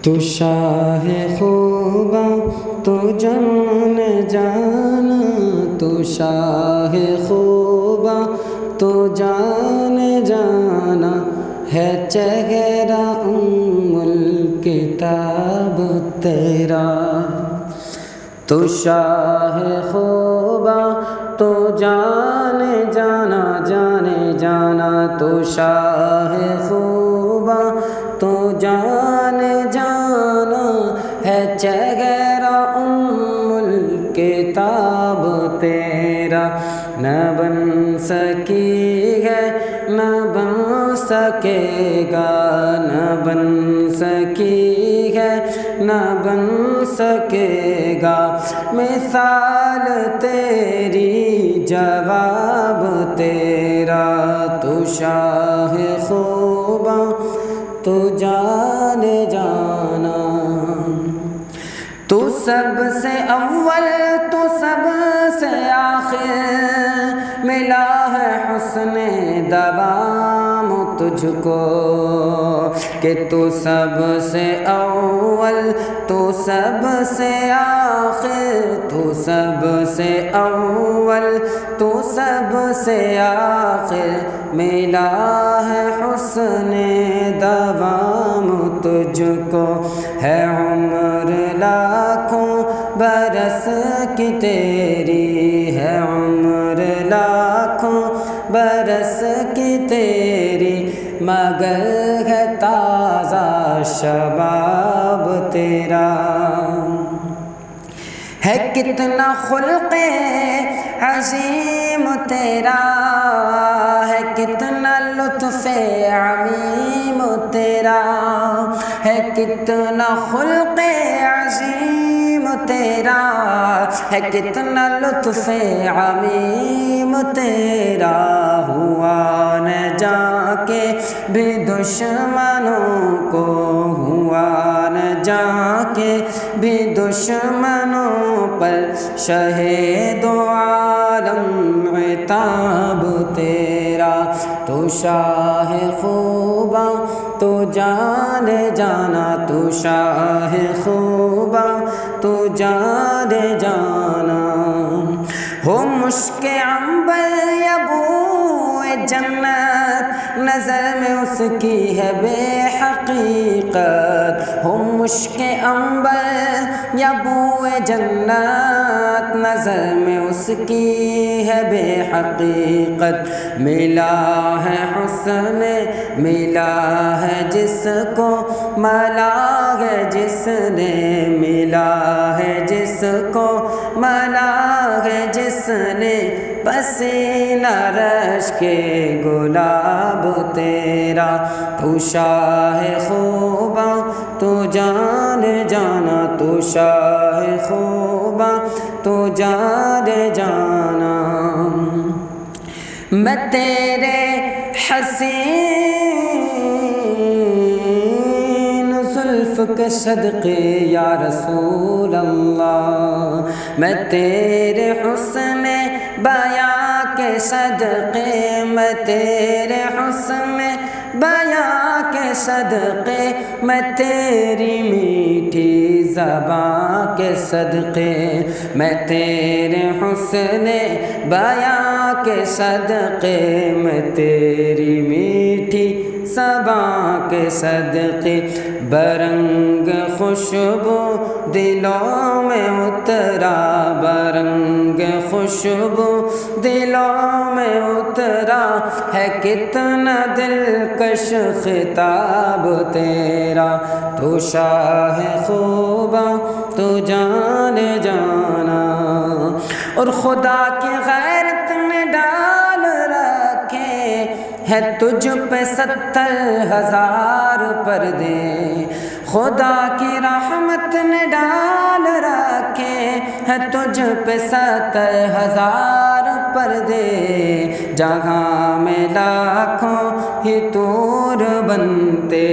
تو شاہ خوباں تو جان جانا، تو شاہ خوباں تو جان جانا، ہے چہرہ ام الکتاب تیرا۔ تو شاہ خوباں تو جان جانا، جانے جانا، تو شاہ خوباں تو جان جانا، ہے چہرہ ام الکتاب تیرا۔ نہ بن سکی ہے نہ بن سکے گا، نہ بن سکی ہے نہ بن سکے گا، مثال تیری جواب تیرا۔ تو شاہ خوباں تو جان جانا، تو سب سے اول تو سب سے آخر، ملا ہے حسن دوام تجھ کو، کہ تو سب سے اول تو سب سے آخر، تو سب سے اول تو سب سے آخر، ملا ہے حسن دوام تجھ کو، ہے عمر لاکھوں برس کی تیری، ہے عمر لاکھوں برس کی تیری، مگر ہے تازہ شباب تیرا۔ ہے کتنا خلق عظیم تیرا، ہے کتنا لطف عمیم تیرا، ہے کتنا خلق عظیم تیرا، ہے کتنا لطف عمیم تیرا، ہوا نہ جا کے بھی دشمنوں کو، ہوا نہ جا کے بھی دشمنوں پر، شہید و عالم عتاب تیرا۔ تو شاہ خوباں تو جان جانا، تو شاہ خوباں تو جان جانا، ہو مشک عنبر یا بوئے جنت، نظر میں اس کی ہے بے حقیقت، ہو مشک عنبر یا بوئے جنت، نظر میں اس کی ہے بے حقیقت، ملا ہے حسن ملا ہے جس کو، ملا ہے جس نے، ملا ہے جس کو، ملا ہے جس نے، پسینہ رش کے گلاب تیرا۔ تو شاہ خوباں تو جان جانا، تو شاہ خوباں تو جان جانا، میں تیرے حسین زلف کے صدقے یا رسول اللہ، میں تیرے حسن بیاں کے صدقے، میں تیرے حسن بیاں کے صدقے، میں تیری میٹھی زباں کے صدقے، میں تیرے حسن بیاں کے صدقے، میں تیری میٹھی زباں کے صدقے، برنگ خوشبو دلوں میں اترا، برنگ خوشبو دلوں میں اترا، ہے کتنا دلکش خطاب تیرا۔ تو شاہ خوباں تو جان جانا، اور خدا کی غیرت میں ڈال رکھے ہے تجھ پہ 70,000 پردے، خدا کی رحمت نے ڈال رکھے ہے تجھ پہ 70,000 پردے، جہاں میں لاکھوں ہی طور بنتے،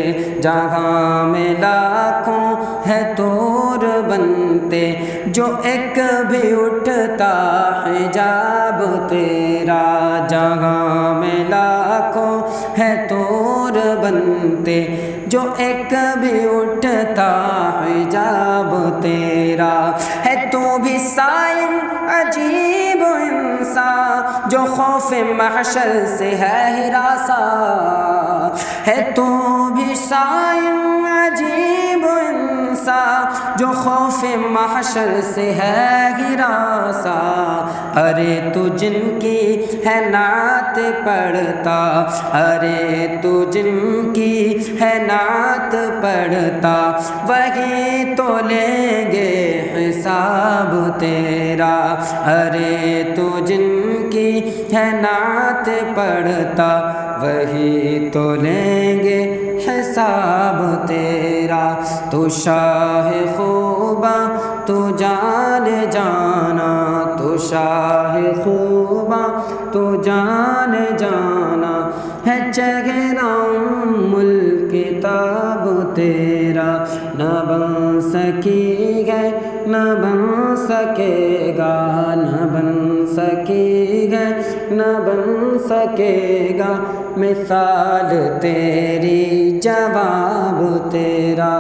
جہاں میں لاکھوں ہے طور بنتے، جو ایک بھی اٹھتا حجاب تیرا، جہاں میں لاکھوں ہے طور بنتے، جو ایک بھی اٹھتا حجاب تیرا ہے تو بھی سائن عجیب انسان جو خوف محشر سے ہے ہراساں ہے تو بھی سائن عجیب انسان جو خوف محشر سے ہے ہراساں ارے تو جن کی ہے نعت پڑھتا ارے تو جن کی ہے نعت پڑھتا وہی تو لیں گے حساب تیرا ارے تو جن کی ہے نعت پڑھتا وہی تو لیں گے حساب تیرا تو شاہ خوباں تو جان جانا تو شاہ خوباں تو جان جانا ہے چہرہ الکتاب تیرا نہ بن سکی ہے نہ بن سکے گا نہ بن سکی ہے نہ بن سکے گا مثال تیری جواب تیرا